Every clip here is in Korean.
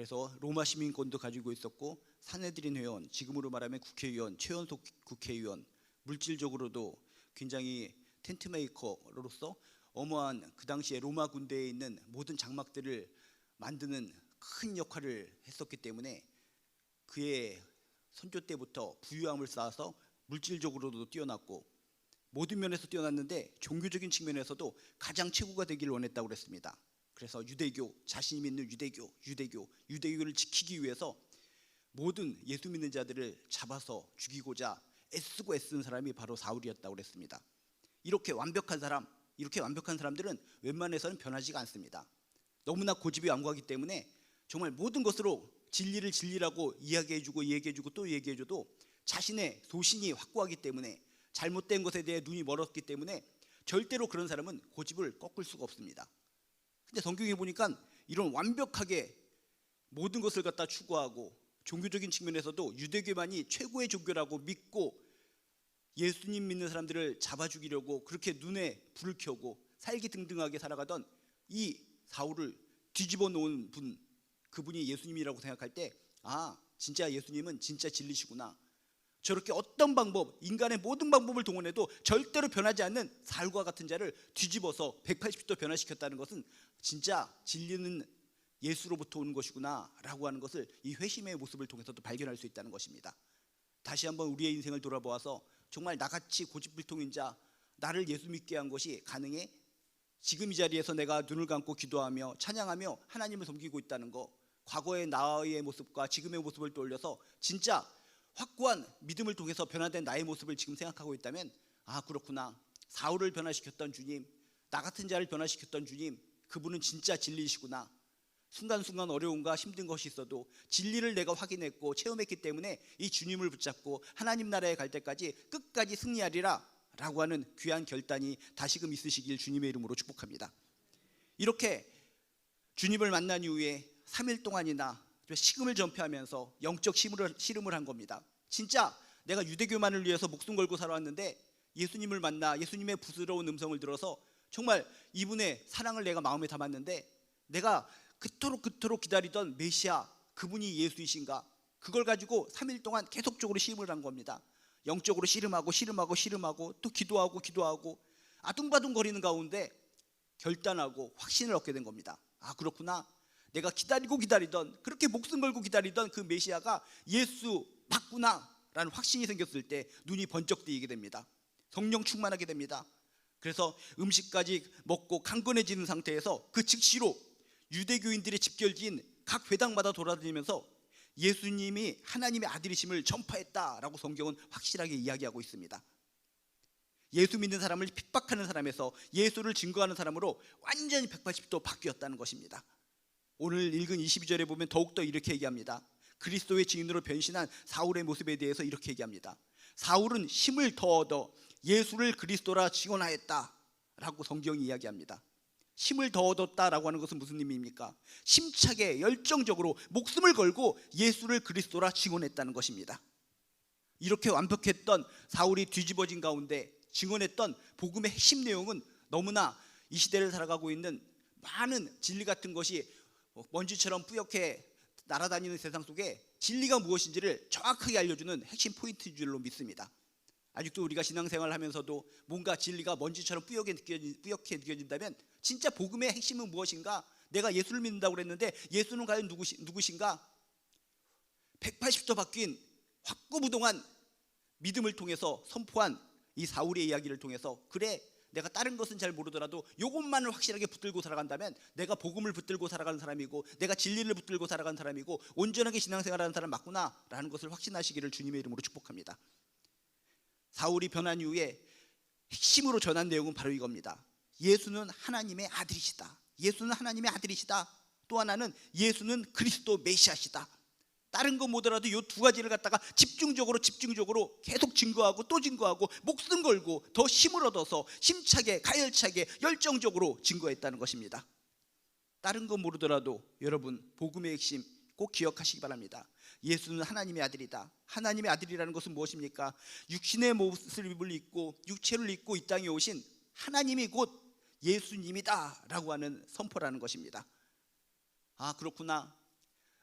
그래서 로마 시민권도 가지고 있었고 사내들인 회원, 지금으로 말하면 국회의원, 최연소 국회의원, 물질적으로도 굉장히 텐트메이커로서 어마어마한 그 당시에 로마 군대에 있는 모든 장막들을 만드는 큰 역할을 했었기 때문에 그의 선조 때부터 부유함을 쌓아서 물질적으로도 뛰어났고 모든 면에서 뛰어났는데 종교적인 측면에서도 가장 최고가 되기를 원했다고 그랬습니다. 그래서 유대교, 자신이 믿는 유대교를 지키기 위해서 모든 예수 믿는 자들을 잡아서 죽이고자 애쓰고 애쓰는 사람이 바로 사울이었다고 그랬습니다. 이렇게 완벽한 사람들은 웬만해서는 변하지가 않습니다. 너무나 고집이 완고하기 때문에 정말 모든 것으로 진리라고 이야기해주고 또 얘기해줘도 자신의 소신이 확고하기 때문에 잘못된 것에 대해 눈이 멀었기 때문에 절대로 그런 사람은 고집을 꺾을 수가 없습니다. 근데 성경에 보니까 이런 완벽하게 모든 것을 갖다 추구하고 종교적인 측면에서도 유대교만이 최고의 종교라고 믿고 예수님 믿는 사람들을 잡아 죽이려고 그렇게 눈에 불을 켜고 살기등등하게 살아가던 이 사울을 뒤집어 놓은 분, 그분이 예수님이라고 생각할 때 진짜 예수님은 진짜 진리시구나. 저렇게 어떤 방법, 인간의 모든 방법을 동원해도 절대로 변하지 않는 사울과 같은 자를 뒤집어서 180도 변화시켰다는 것은 진짜 진리는 예수로부터 오는 것이구나 라고 하는 것을 이 회심의 모습을 통해서도 발견할 수 있다는 것입니다. 다시 한번 우리의 인생을 돌아보아서 정말 나같이 고집불통인 자, 나를 예수 믿게 한 것이 가능해? 지금 이 자리에서 내가 눈을 감고 기도하며 찬양하며 하나님을 섬기고 있다는 거, 과거의 나의 모습과 지금의 모습을 떠올려서 진짜 확고한 믿음을 통해서 변화된 나의 모습을 지금 생각하고 있다면 그렇구나, 사울을 변화시켰던 주님, 나 같은 자를 변화시켰던 주님, 그분은 진짜 진리이시구나. 순간순간 어려움과 힘든 것이 있어도 진리를 내가 확인했고 체험했기 때문에 이 주님을 붙잡고 하나님 나라에 갈 때까지 끝까지 승리하리라 라고 하는 귀한 결단이 다시금 있으시길 주님의 이름으로 축복합니다. 이렇게 주님을 만난 이후에 3일 동안이나 식음을 전폐하면서 영적 씨름을 한 겁니다. 진짜 내가 유대교만을 위해서 목숨 걸고 살아왔는데 예수님을 만나 예수님의 부드러운 음성을 들어서 정말 이분의 사랑을 내가 마음에 담았는데 내가 그토록 기다리던 메시아, 그분이 예수이신가? 그걸 가지고 3일 동안 계속적으로 씨름을 한 겁니다. 영적으로 씨름하고 또 기도하고 아둥바둥 거리는 가운데 결단하고 확신을 얻게 된 겁니다. 그렇구나, 내가 기다리던, 그렇게 목숨 걸고 기다리던 그 메시아가 예수 맞구나 라는 확신이 생겼을 때 눈이 번쩍 뜨이게 됩니다. 성령 충만하게 됩니다. 그래서 음식까지 먹고 강건해지는 상태에서 그 즉시로 유대교인들의 집결지인 각 회당마다 돌아다니면서 예수님이 하나님의 아들이심을 전파했다라고 성경은 확실하게 이야기하고 있습니다. 예수 믿는 사람을 핍박하는 사람에서 예수를 증거하는 사람으로 완전히 180도 바뀌었다는 것입니다. 오늘 읽은 22절에 보면 더욱더 이렇게 얘기합니다. 그리스도의 증인으로 변신한 사울의 모습에 대해서 이렇게 얘기합니다. 사울은 힘을 더 얻어 예수를 그리스도라 증언하였다 라고 성경이 이야기합니다. 힘을 더 얻었다라고 하는 것은 무슨 의미입니까? 심차게 열정적으로 목숨을 걸고 예수를 그리스도라 증언했다는 것입니다. 이렇게 완벽했던 사울이 뒤집어진 가운데 증언했던 복음의 핵심 내용은 너무나 이 시대를 살아가고 있는 많은 진리 같은 것이 먼지처럼 뿌옇게 날아다니는 세상 속에 진리가 무엇인지를 정확하게 알려주는 핵심 포인트인 줄로 믿습니다. 아직도 우리가 신앙생활을 하면서도 뭔가 진리가 먼지처럼 뿌옇게 느껴진다면 진짜 복음의 핵심은 무엇인가? 내가 예수를 믿는다고 그랬는데 예수는 과연 누구신가? 180도 바뀐 확고부동한 믿음을 통해서 선포한 이 사울의 이야기를 통해서, 그래, 내가 다른 것은 잘 모르더라도 이것만을 확실하게 붙들고 살아간다면 내가 복음을 붙들고 살아가는 사람이고 내가 진리를 붙들고 살아가는 사람이고 온전하게 신앙생활하는 사람 맞구나 라는 것을 확신하시기를 주님의 이름으로 축복합니다. 사울이 변한 이후에 핵심으로 전한 내용은 바로 이겁니다. 예수는 하나님의 아들이시다. 예수는 하나님의 아들이시다. 또 하나는 예수는 그리스도 메시아시다. 다른 거 뭐더라도 이 두 가지를 갖다가 집중적으로 계속 증거하고 또 증거하고 목숨 걸고 더 힘을 얻어서 힘차게 가열차게 열정적으로 증거했다는 것입니다. 다른 거 모르더라도 여러분 복음의 핵심 꼭 기억하시기 바랍니다. 예수는 하나님의 아들이다. 하나님의 아들이라는 것은 무엇입니까? 육신의 모습을 입고 육체를 입고 이 땅에 오신 하나님이 곧 예수님이다 라고 하는 선포라는 것입니다. 그렇구나,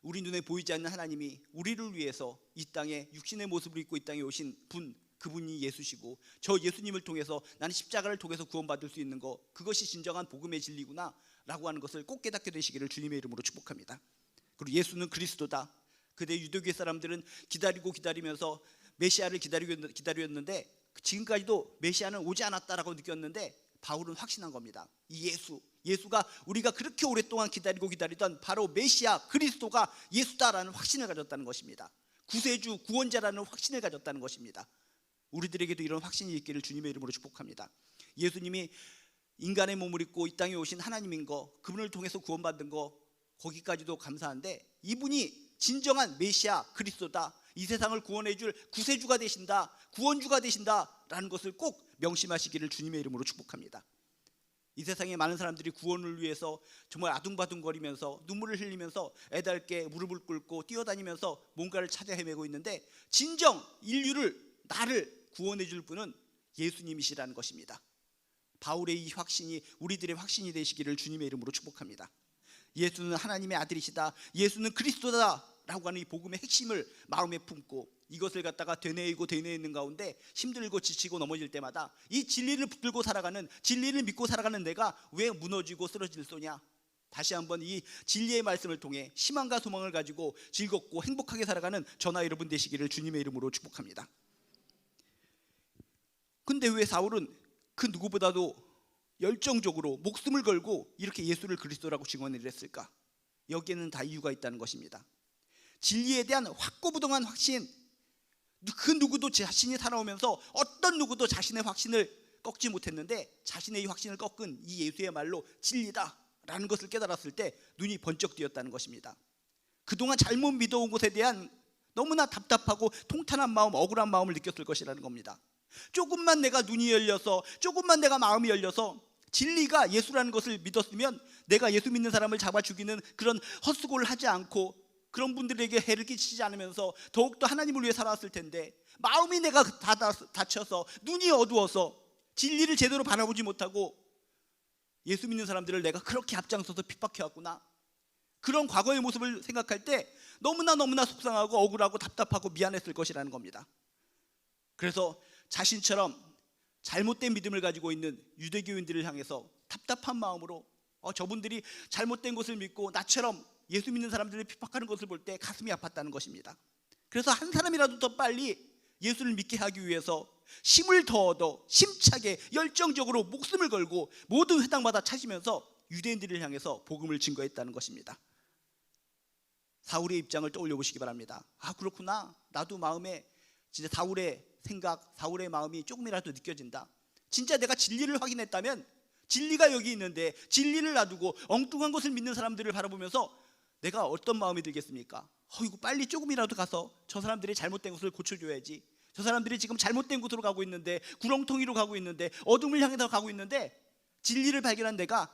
우리 눈에 보이지 않는 하나님이 우리를 위해서 이 땅에 육신의 모습을 입고 이 땅에 오신 분, 그분이 예수시고, 저 예수님을 통해서 나는 십자가를 통해서 구원받을 수 있는 거, 그것이 진정한 복음의 진리구나 라고 하는 것을 꼭 깨닫게 되시기를 주님의 이름으로 축복합니다. 그리고 예수는 그리스도다. 그때 유대교의 사람들은 기다리면서 메시아를 기다렸는데 지금까지도 메시아는 오지 않았다라고 느꼈는데, 바울은 확신한 겁니다. 이 예수가 우리가 그렇게 오랫동안 기다리던 바로 메시아 그리스도가 예수다라는 확신을 가졌다는 것입니다. 구세주 구원자라는 확신을 가졌다는 것입니다. 우리들에게도 이런 확신이 있기를 주님의 이름으로 축복합니다. 예수님이 인간의 몸을 입고 이 땅에 오신 하나님인 거, 그분을 통해서 구원받은 거, 거기까지도 감사한데, 이분이 진정한 메시아 그리스도다, 이 세상을 구원해 줄 구세주가 되신다, 구원주가 되신다라는 것을 꼭 명심하시기를 주님의 이름으로 축복합니다. 이 세상에 많은 사람들이 구원을 위해서 정말 아둥바둥거리면서 눈물을 흘리면서 애달게 무릎을 꿇고 뛰어다니면서 뭔가를 찾아 헤매고 있는데, 진정 인류를, 나를 구원해 줄 분은 예수님이시라는 것입니다. 바울의 이 확신이 우리들의 확신이 되시기를 주님의 이름으로 축복합니다. 예수는 하나님의 아들이시다, 예수는 그리스도다 라고 하는 이 복음의 핵심을 마음에 품고, 이것을 갖다가 되뇌이는 가운데 힘들고 지치고 넘어질 때마다 이 진리를 붙들고 살아가는, 진리를 믿고 살아가는 내가 왜 무너지고 쓰러질 소냐, 다시 한번 이 진리의 말씀을 통해 희망과 소망을 가지고 즐겁고 행복하게 살아가는 저나 여러분 되시기를 주님의 이름으로 축복합니다. 근데 왜 사울은 그 누구보다도 열정적으로 목숨을 걸고 이렇게 예수를 그리스도라고 증언을 했을까? 여기에는 다 이유가 있다는 것입니다. 진리에 대한 확고부동한 확신, 그 누구도 자신이 살아오면서 어떤 누구도 자신의 확신을 꺾지 못했는데, 자신의 이 확신을 꺾은 이 예수의 말로 진리다라는 것을 깨달았을 때 눈이 번쩍 뜨였다는 것입니다. 그동안 잘못 믿어온 것에 대한 너무나 답답하고 통탄한 마음, 억울한 마음을 느꼈을 것이라는 겁니다. 조금만 내가 눈이 열려서, 조금만 내가 마음이 열려서 진리가 예수라는 것을 믿었으면 내가 예수 믿는 사람을 잡아 죽이는 그런 헛수고를 하지 않고, 그런 분들에게 해를 끼치지 않으면서 더욱더 하나님을 위해 살아왔을 텐데, 마음이 내가 다쳐서 눈이 어두워서 진리를 제대로 바라보지 못하고 예수 믿는 사람들을 내가 그렇게 앞장서서 핍박해왔구나, 그런 과거의 모습을 생각할 때 너무나 속상하고 억울하고 답답하고 미안했을 것이라는 겁니다. 그래서 자신처럼 잘못된 믿음을 가지고 있는 유대교인들을 향해서 답답한 마음으로, 저분들이 잘못된 것을 믿고 나처럼 예수 믿는 사람들을 핍박하는 것을 볼 때 가슴이 아팠다는 것입니다. 그래서 한 사람이라도 더 빨리 예수를 믿게 하기 위해서 힘을 더 얻어 힘차게 열정적으로 목숨을 걸고 모든 회당마다 찾으면서 유대인들을 향해서 복음을 증거했다는 것입니다. 사울의 입장을 떠올려 보시기 바랍니다. 그렇구나, 나도 마음에 진짜 사울의 생각, 사울의 마음이 조금이라도 느껴진다. 진짜 내가 진리를 확인했다면, 진리가 여기 있는데 진리를 놔두고 엉뚱한 것을 믿는 사람들을 바라보면서 내가 어떤 마음이 들겠습니까? 이거 빨리 조금이라도 가서 저 사람들이 잘못된 것을 고쳐줘야지. 저 사람들이 지금 잘못된 곳으로 가고 있는데, 구렁텅이로 가고 있는데, 어둠을 향해서 가고 있는데, 진리를 발견한 내가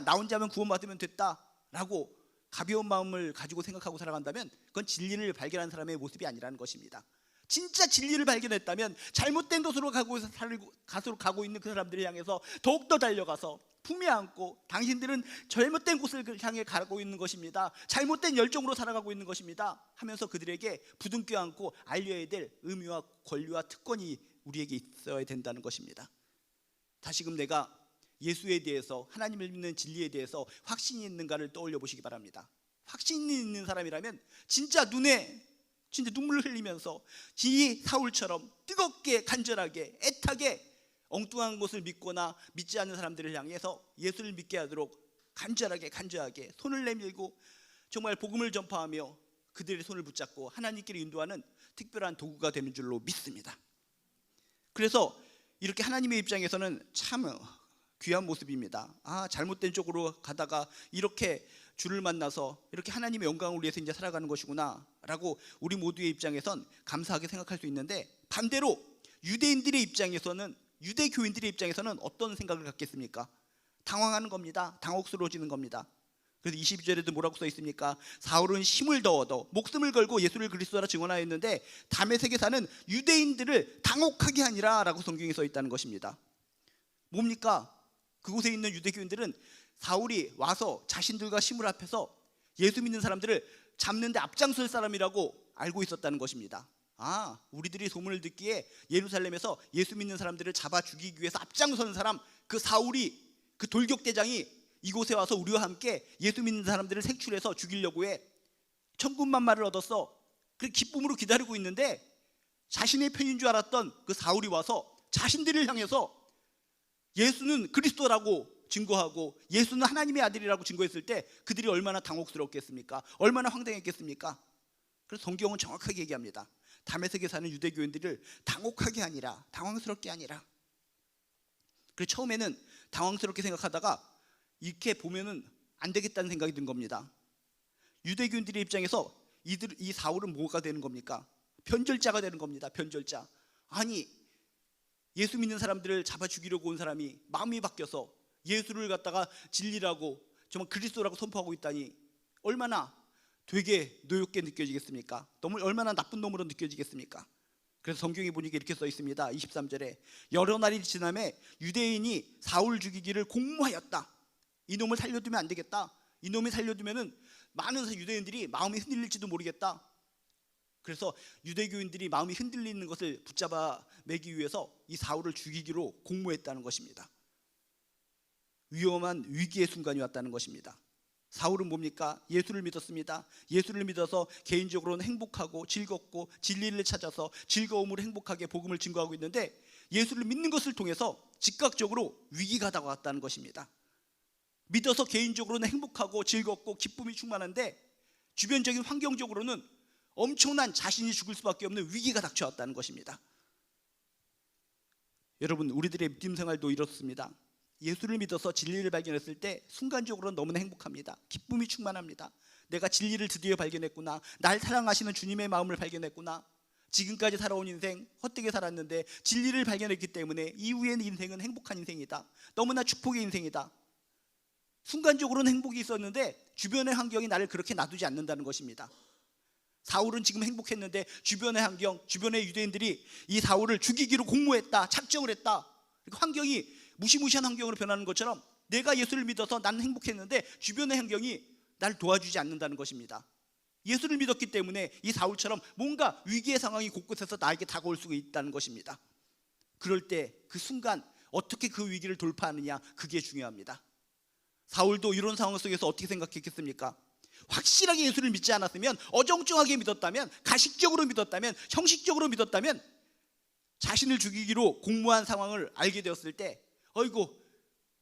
나 혼자면 구원받으면 됐다라고 가벼운 마음을 가지고 생각하고 살아간다면, 그건 진리를 발견한 사람의 모습이 아니라는 것입니다. 진짜 진리를 발견했다면 잘못된 것으로 가고 있는 그 사람들을 향해서 더욱더 달려가서 품에 안고, 당신들은 잘못된 곳을 향해 가고 있는 것입니다, 잘못된 열정으로 살아가고 있는 것입니다 하면서 그들에게 부둥켜 안고 알려야 될 의무와 권리와 특권이 우리에게 있어야 된다는 것입니다. 다시금 내가 예수에 대해서, 하나님을 믿는 진리에 대해서 확신이 있는가를 떠올려 보시기 바랍니다. 확신이 있는 사람이라면 진짜 눈물을 흘리면서 이 사울처럼 뜨겁게, 간절하게, 애타게 엉뚱한 것을 믿거나 믿지 않는 사람들을 향해서 예수를 믿게 하도록 간절하게 손을 내밀고 정말 복음을 전파하며 그들의 손을 붙잡고 하나님께로 인도하는 특별한 도구가 되는 줄로 믿습니다. 그래서 이렇게 하나님의 입장에서는 참 귀한 모습입니다. 잘못된 쪽으로 가다가 이렇게 주를 만나서 이렇게 하나님의 영광을 위해서 이제 살아가는 것이구나 라고 우리 모두의 입장에선 감사하게 생각할 수 있는데, 반대로 유대인들의 입장에서는, 유대교인들의 입장에서는 어떤 생각을 갖겠습니까? 당황하는 겁니다. 당혹스러워지는 겁니다. 그래서 22절에도 뭐라고 써 있습니까? 사울은 힘을 더 얻어 목숨을 걸고 예수를 그리스도라 증언하였는데 다메섹에 사는 유대인들을 당혹하게 하니라 라고 성경에 써 있다는 것입니다. 뭡니까? 그곳에 있는 유대교인들은 사울이 와서 자신들과 시물 앞에서 예수 믿는 사람들을 잡는데 앞장설 사람이라고 알고 있었다는 것입니다. 우리들이 소문을 듣기에 예루살렘에서 예수 믿는 사람들을 잡아 죽이기 위해서 앞장선 사람, 그 사울이, 그 돌격대장이 이곳에 와서 우리와 함께 예수 믿는 사람들을 색출해서 죽이려고 해. 천군만마를 얻었어. 그 기쁨으로 기다리고 있는데 자신의 편인 줄 알았던 그 사울이 와서 자신들을 향해서 예수는 그리스도라고 증거하고 예수는 하나님의 아들이라고 증거했을 때 그들이 얼마나 당혹스럽겠습니까? 얼마나 황당했겠습니까? 그래서 성경은 정확하게 얘기합니다. 다메섹에 사는 유대교인들을 당혹하게 아니라, 당황스럽게 아니라. 그래서 처음에는 당황스럽게 생각하다가 이렇게 보면은 안 되겠다는 생각이 든 겁니다. 유대교인들의 입장에서 이 사울은 뭐가 되는 겁니까? 변절자가 되는 겁니다. 변절자. 아니, 예수 믿는 사람들을 잡아 죽이려고 온 사람이 마음이 바뀌어서 예수를 갖다가 진리라고 정말 그리스도라고 선포하고 있다니 얼마나 되게 노엽게 느껴지겠습니까? 너무 얼마나 나쁜 놈으로 느껴지겠습니까? 그래서 성경에 보니까 이렇게 써 있습니다. 23절에 여러 날이 지남에 유대인이 사울 죽이기를 공모하였다. 이놈을 살려두면 안 되겠다. 이놈이 살려두면은 많은 유대인들이 마음이 흔들릴지도 모르겠다. 그래서 유대교인들이 마음이 흔들리는 것을 붙잡아 매기 위해서 이 사울을 죽이기로 공모했다는 것입니다. 위험한 위기의 순간이 왔다는 것입니다. 사울은 뭡니까? 예수를 믿었습니다. 예수를 믿어서 개인적으로는 행복하고 즐겁고 진리를 찾아서 즐거움으로 행복하게 복음을 증거하고 있는데 예수를 믿는 것을 통해서 즉각적으로 위기가 다가왔다는 것입니다. 믿어서 개인적으로는 행복하고 즐겁고 기쁨이 충만한데 주변적인 환경적으로는 엄청난 자신이 죽을 수밖에 없는 위기가 닥쳐왔다는 것입니다. 여러분, 우리들의 믿음 생활도 이렇습니다. 예수를 믿어서 진리를 발견했을 때 순간적으로 너무나 행복합니다. 기쁨이 충만합니다. 내가 진리를 드디어 발견했구나. 날 사랑하시는 주님의 마음을 발견했구나. 지금까지 살아온 인생 헛되게 살았는데 진리를 발견했기 때문에 이후의 인생은 행복한 인생이다. 너무나 축복의 인생이다. 순간적으로는 행복이 있었는데 주변의 환경이 나를 그렇게 놔두지 않는다는 것입니다. 사울은 지금 행복했는데 주변의 환경, 주변의 유대인들이 이 사울을 죽이기로 공모했다, 작정을 했다. 환경이 무시무시한 환경으로 변하는 것처럼 내가 예수를 믿어서 나는 행복했는데 주변의 환경이 나를 도와주지 않는다는 것입니다. 예수를 믿었기 때문에 이 사울처럼 뭔가 위기의 상황이 곳곳에서 나에게 다가올 수가 있다는 것입니다. 그럴 때 그 순간 어떻게 그 위기를 돌파하느냐, 그게 중요합니다. 사울도 이런 상황 속에서 어떻게 생각했겠습니까? 확실하게 예수를 믿지 않았으면, 어정쩡하게 믿었다면, 가식적으로 믿었다면, 형식적으로 믿었다면 자신을 죽이기로 공모한 상황을 알게 되었을 때 어이구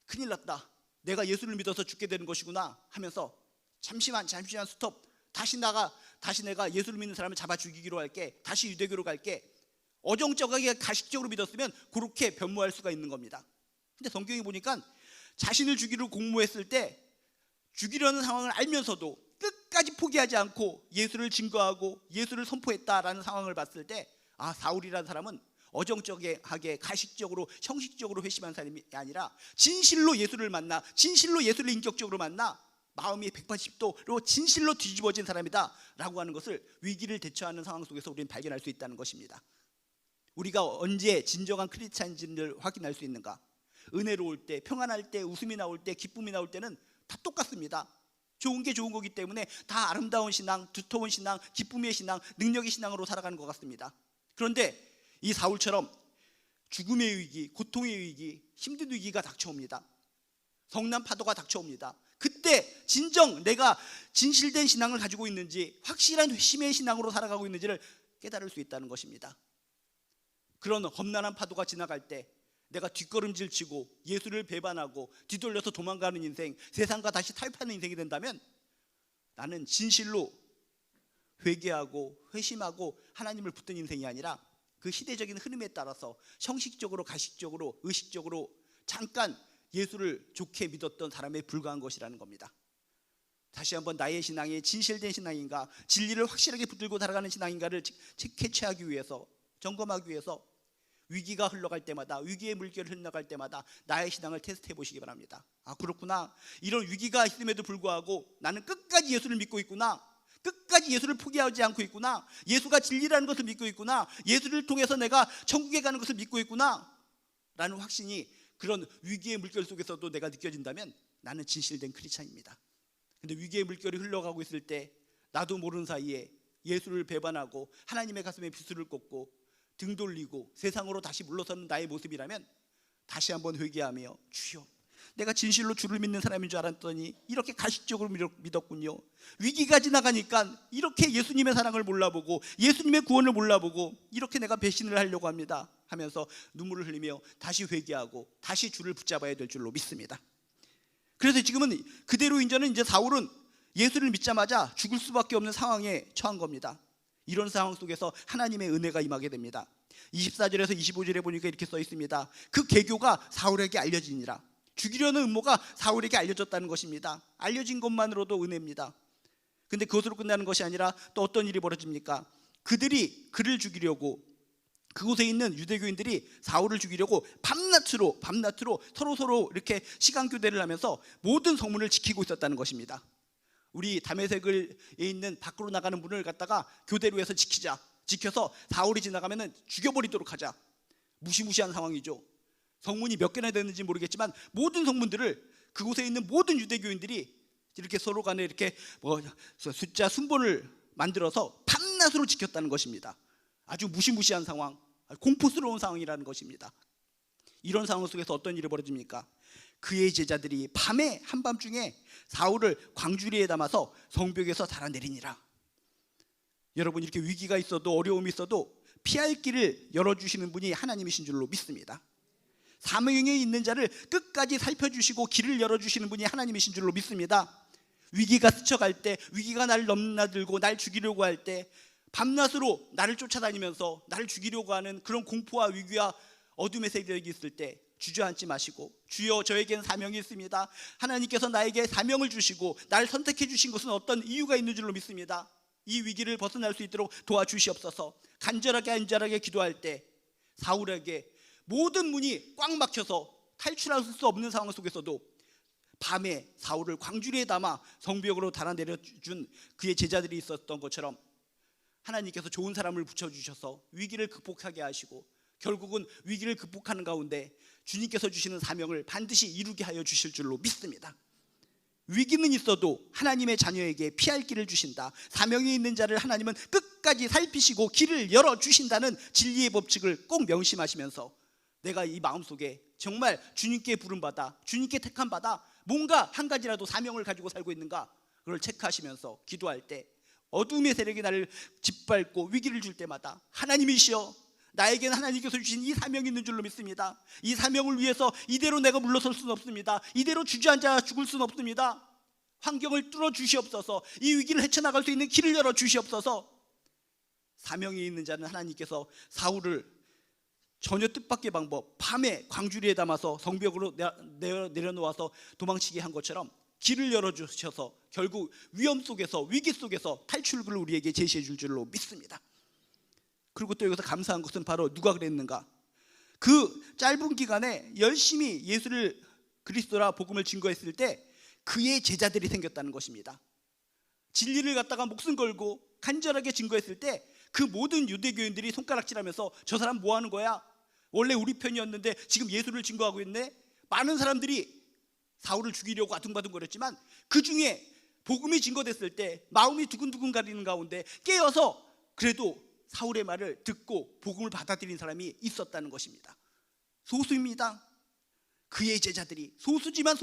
큰일 났다, 내가 예수를 믿어서 죽게 되는 것이구나 하면서 잠시만 스톱, 다시 내가 예수를 믿는 사람을 잡아 죽이기로 할게, 다시 유대교로 갈게. 어정쩡하게 가식적으로 믿었으면 그렇게 변모할 수가 있는 겁니다. 근데 성경에 보니까 자신을 죽이기로 공모했을 때 죽이려는 상황을 알면서도 끝까지 포기하지 않고 예수를 증거하고 예수를 선포했다라는 상황을 봤을 때 사울이라는 사람은 어정쩡하게 가식적으로 형식적으로 회심한 사람이 아니라 진실로 예수를 만나, 진실로 예수를 인격적으로 만나 마음이 180도로 진실로 뒤집어진 사람이다 라고 하는 것을 위기를 대처하는 상황 속에서 우리는 발견할 수 있다는 것입니다. 우리가 언제 진정한 크리스찬인지를 확인할 수 있는가? 은혜로울 때, 평안할 때, 웃음이 나올 때, 기쁨이 나올 때는 다 똑같습니다. 좋은 게 좋은 거기 때문에 다 아름다운 신앙, 두터운 신앙, 기쁨의 신앙, 능력의 신앙으로 살아가는 것 같습니다. 그런데 이 사울처럼 죽음의 위기, 고통의 위기, 힘든 위기가 닥쳐옵니다. 성난 파도가 닥쳐옵니다. 그때 진정 내가 진실된 신앙을 가지고 있는지, 확실한 회심의 신앙으로 살아가고 있는지를 깨달을 수 있다는 것입니다. 그런 험난한 파도가 지나갈 때 내가 뒷걸음질 치고 예수를 배반하고 뒤돌려서 도망가는 인생, 세상과 다시 타협하는 인생이 된다면 나는 진실로 회개하고 회심하고 하나님을 붙든 인생이 아니라 그 시대적인 흐름에 따라서 형식적으로, 가식적으로, 의식적으로 잠깐 예수를 좋게 믿었던 사람에 불과한 것이라는 겁니다. 다시 한번 나의 신앙이 진실된 신앙인가, 진리를 확실하게 붙들고 살아가는 신앙인가를 캐치하기 위해서, 점검하기 위해서 위기가 흘러갈 때마다, 위기의 물결이 흘러갈 때마다 나의 신앙을 테스트해 보시기 바랍니다. 그렇구나, 이런 위기가 있음에도 불구하고 나는 끝까지 예수를 믿고 있구나, 끝까지 예수를 포기하지 않고 있구나, 예수가 진리라는 것을 믿고 있구나, 예수를 통해서 내가 천국에 가는 것을 믿고 있구나 라는 확신이 그런 위기의 물결 속에서도 내가 느껴진다면 나는 진실된 크리스찬입니다. 근데 위기의 물결이 흘러가고 있을 때 나도 모르는 사이에 예수를 배반하고 하나님의 가슴에 비수를 꽂고 등 돌리고 세상으로 다시 물러서는 나의 모습이라면 다시 한번 회개하며 주여, 내가 진실로 주를 믿는 사람인 줄 알았더니 이렇게 가식적으로 믿었군요. 위기가 지나가니까 이렇게 예수님의 사랑을 몰라보고 예수님의 구원을 몰라보고 이렇게 내가 배신을 하려고 합니다 하면서 눈물을 흘리며 다시 회개하고 다시 주를 붙잡아야 될 줄로 믿습니다. 그래서 지금은 그대로 이제 사울은 예수를 믿자마자 죽을 수밖에 없는 상황에 처한 겁니다. 이런 상황 속에서 하나님의 은혜가 임하게 됩니다. 24절에서 25절에 보니까 이렇게 써 있습니다. 그 계교가 사울에게 알려지니라. 죽이려는 음모가 사울에게 알려졌다는 것입니다. 알려진 것만으로도 은혜입니다. 근데 그것으로 끝나는 것이 아니라 또 어떤 일이 벌어집니까? 그들이 그를 죽이려고, 그곳에 있는 유대교인들이 사울을 죽이려고 밤낮으로 서로 이렇게 시간 교대를 하면서 모든 성문을 지키고 있었다는 것입니다. 우리 다메섹에 있는 밖으로 나가는 문을 갖다가 교대로 해서 지켜서 사울이 지나가면 죽여버리도록 하자. 무시무시한 상황이죠. 성문이 몇 개나 되는지 모르겠지만 모든 성문들을 그곳에 있는 모든 유대교인들이 이렇게 서로 간에 이렇게 숫자 순번을 만들어서 밤낮으로 지켰다는 것입니다. 아주 무시무시한 상황, 공포스러운 상황이라는 것입니다. 이런 상황 속에서 어떤 일이 벌어집니까? 그의 제자들이 밤에 한밤중에 사울을 광주리에 담아서 성벽에서 달아내리니라. 여러분, 이렇게 위기가 있어도 어려움이 있어도 피할 길을 열어주시는 분이 하나님이신 줄로 믿습니다. 사명에 있는 자를 끝까지 살펴주시고 길을 열어주시는 분이 하나님이신 줄로 믿습니다. 위기가 스쳐갈 때, 위기가 나를 넘나들고 날 죽이려고 할 때 밤낮으로 나를 쫓아다니면서 나를 죽이려고 하는 그런 공포와 위기와 어둠의 세력이 있을 때 주저앉지 마시고, 주여 저에게는 사명이 있습니다. 하나님께서 나에게 사명을 주시고 나를 선택해 주신 것은 어떤 이유가 있는 줄로 믿습니다. 이 위기를 벗어날 수 있도록 도와주시옵소서. 간절하게 기도할 때 사울에게 모든 문이 꽉 막혀서 탈출할 수 없는 상황 속에서도 밤에 사울을 광주리에 담아 성벽으로 달아내려준 그의 제자들이 있었던 것처럼 하나님께서 좋은 사람을 붙여주셔서 위기를 극복하게 하시고 결국은 위기를 극복하는 가운데 주님께서 주시는 사명을 반드시 이루게 하여 주실 줄로 믿습니다. 위기는 있어도 하나님의 자녀에게 피할 길을 주신다. 사명이 있는 자를 하나님은 끝까지 살피시고 길을 열어주신다는 진리의 법칙을 꼭 명심하시면서 내가 이 마음속에 정말 주님께 부름받아, 주님께 택함받아 뭔가 한 가지라도 사명을 가지고 살고 있는가, 그걸 체크하시면서 기도할 때 어둠의 세력이 나를 짓밟고 위기를 줄 때마다 하나님이시여, 나에게는 하나님께서 주신 이 사명이 있는 줄로 믿습니다. 이 사명을 위해서 이대로 내가 물러설 수는 없습니다. 이대로 주저앉아 죽을 수는 없습니다. 환경을 뚫어 주시옵소서. 이 위기를 헤쳐나갈 수 있는 길을 열어 주시옵소서. 사명이 있는 자는 하나님께서 사울을 전혀 뜻밖의 방법, 밤에 광주리에 담아서 성벽으로 내려놓아서 도망치게 한 것처럼 길을 열어주셔서 결국 위험 속에서, 위기 속에서 탈출구를 우리에게 제시해 줄 줄로 믿습니다. 그리고 또 여기서 감사한 것은 바로 누가 그랬는가? 그 짧은 기간에 열심히 예수를 그리스도라 복음을 증거했을 때 그의 제자들이 생겼다는 것입니다. 진리를 갖다가 목숨 걸고 간절하게 증거했을 때 그 모든 유대교인들이 손가락질하면서 저 사람 뭐 하는 거야? 원래 우리 편이었는데 지금 예수를 증거하고 있네? 많은 사람들이 사울을 죽이려고 아둥바둥거렸지만 그 중에 복음이 증거됐을 때 마음이 두근두근 가리는 가운데 깨어서 그래도 사울의 말을 듣고 복음을 받아들인 사람이 있었다는 것입니다. 소수입니다. 그의 제자들이 소수지만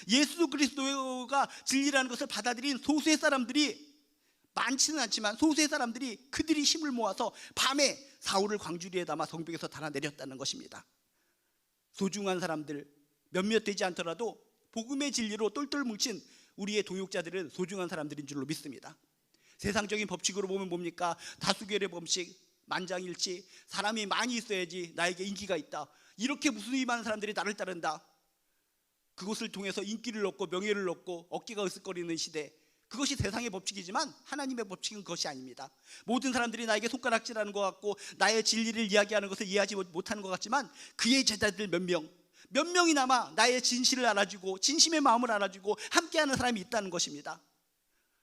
예수 그리스도가 진리라는 것을 받아들인 소수의 사람들이, 많지는 않지만 소수의 사람들이 그들이 힘을 모아서 밤에 사울을 광주리에 담아 성벽에서 달아내렸다는 것입니다. 소중한 사람들, 몇몇 되지 않더라도 복음의 진리로 똘똘 뭉친 우리의 동역자들은 소중한 사람들인 줄로 믿습니다. 세상적인 법칙으로 보면 뭡니까? 다수결의 법칙, 만장일치, 사람이 많이 있어야지 나에게 인기가 있다, 이렇게 무수히 많은 사람들이 나를 따른다, 그것을 통해서 인기를 얻고 명예를 얻고 어깨가 으쓱거리는 시대, 그것이 세상의 법칙이지만 하나님의 법칙은 그것이 아닙니다. 모든 사람들이 나에게 손가락질하는 것 같고 나의 진리를 이야기하는 것을 이해하지 못하는 것 같지만 그의 제자들 몇 명이나마 나의 진실을 알아주고 진심의 마음을 알아주고 함께하는 사람이 있다는 것입니다.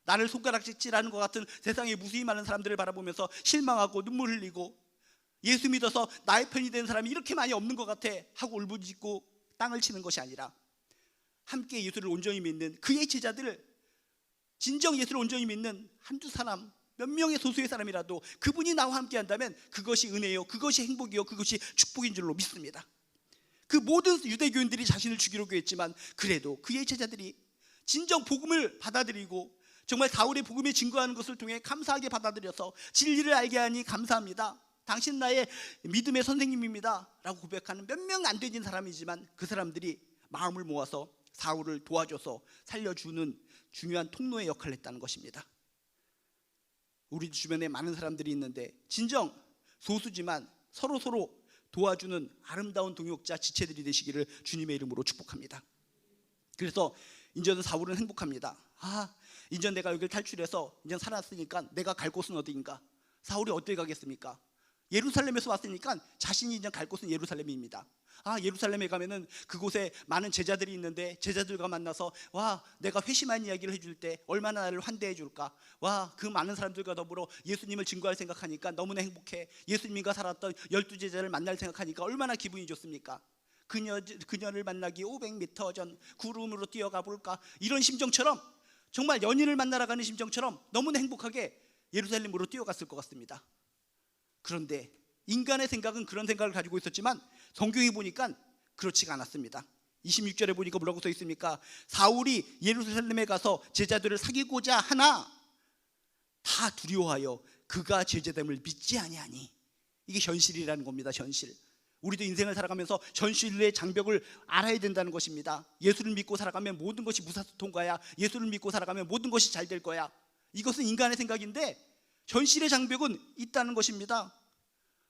나를 손가락질하는 것 같은 세상에 무수히 많은 사람들을 바라보면서 실망하고 눈물 흘리고 예수 믿어서 나의 편이 되는 사람이 이렇게 많이 없는 것 같아 하고 울부짖고 땅을 치는 것이 아니라 함께 예수를 온전히 믿는 그의 제자들을 진정 예수를 온전히 믿는 한두 사람, 몇 명의 소수의 사람이라도 그분이 나와 함께 한다면 그것이 은혜요, 그것이 행복이요, 그것이 축복인 줄로 믿습니다. 그 모든 유대교인들이 자신을 죽이려고 했지만 그래도 그의 제자들이 진정 복음을 받아들이고 정말 사울의 복음에 증거하는 것을 통해 감사하게 받아들여서 진리를 알게 하니 감사합니다, 당신 나의 믿음의 선생님입니다 라고 고백하는 몇 명 안 되는 사람이지만 그 사람들이 마음을 모아서 사울을 도와줘서 살려주는 중요한 통로의 역할을 했다는 것입니다. 우리 주변에 많은 사람들이 있는데 진정 소수지만 서로 도와주는 아름다운 동역자, 지체들이 되시기를 주님의 이름으로 축복합니다. 그래서 이제는 사울은 행복합니다. 이제 내가 여기를 탈출해서 이제 살았으니까 내가 갈 곳은 어디인가? 사울이 어디에 가겠습니까? 예루살렘에서 왔으니까 자신이 이제 갈 곳은 예루살렘입니다. 예루살렘에 가면은 그곳에 많은 제자들이 있는데 제자들과 만나서 내가 회심한 이야기를 해줄 때 얼마나 나를 환대해 줄까? 그 많은 사람들과 더불어 예수님을 증거할 생각하니까 너무나 행복해. 예수님과 살았던 12제자를 만날 생각하니까 얼마나 기분이 좋습니까? 그녀를 만나기 500m 전 구름으로 뛰어가 볼까? 이런 심정처럼, 정말 연인을 만나러 가는 심정처럼 너무나 행복하게 예루살렘으로 뛰어갔을 것 같습니다. 그런데 인간의 생각은 그런 생각을 가지고 있었지만 성경에 보니까 그렇지가 않았습니다. 26절에 보니까 뭐라고 써 있습니까? 사울이 예루살렘에 가서 제자들을 사귀고자 하나 다 두려워하여 그가 제자됨을 믿지 아니하니. 이게 현실이라는 겁니다. 현실. 우리도 인생을 살아가면서 현실의 장벽을 알아야 된다는 것입니다. 예수를 믿고 살아가면 모든 것이 무사통과야. 예수를 믿고 살아가면 모든 것이 잘 될 거야. 이것은 인간의 생각인데 현실의 장벽은 있다는 것입니다.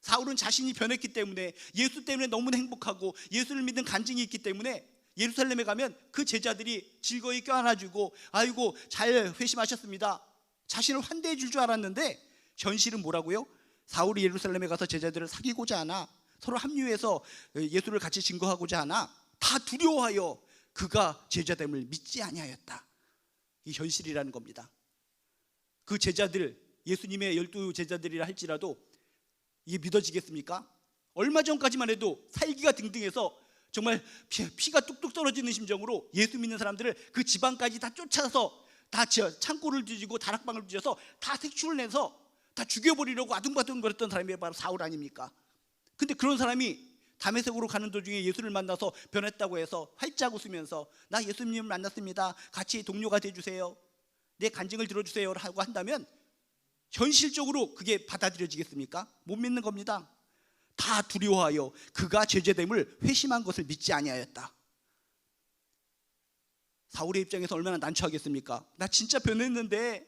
사울은 자신이 변했기 때문에, 예수 때문에 너무나 행복하고 예수를 믿는 간증이 있기 때문에 예루살렘에 가면 그 제자들이 즐거이 껴안아주고 아이고 잘 회심하셨습니다, 자신을 환대해 줄 줄 알았는데 현실은 뭐라고요? 사울이 예루살렘에 가서 제자들을 사귀고자 하나, 서로 합류해서 예수를 같이 증거하고자 하나 다 두려워하여 그가 제자됨을 믿지 아니하였다. 이 현실이라는 겁니다. 그 제자들, 예수님의 12제자들이라 할지라도 이게 믿어지겠습니까? 얼마 전까지만 해도 살기가 등등해서 정말 피가 뚝뚝 떨어지는 심정으로 예수 믿는 사람들을 그 지방까지 다 쫓아서 다 창고를 뒤지고 다락방을 뒤져서 다 색출을 내서 다 죽여버리려고 아둥바둥거렸던 사람이 바로 사울 아닙니까? 근데 그런 사람이 다메섹으로 가는 도중에 예수를 만나서 변했다고 해서 활짝 웃으면서 나 예수님을 만났습니다, 같이 동료가 돼주세요, 내 간증을 들어주세요 라고 한다면 현실적으로 그게 받아들여지겠습니까? 못 믿는 겁니다. 다 두려워하여 그가 제자됨을 회심한 것을 믿지 아니하였다. 사울의 입장에서 얼마나 난처하겠습니까? 나 진짜 변했는데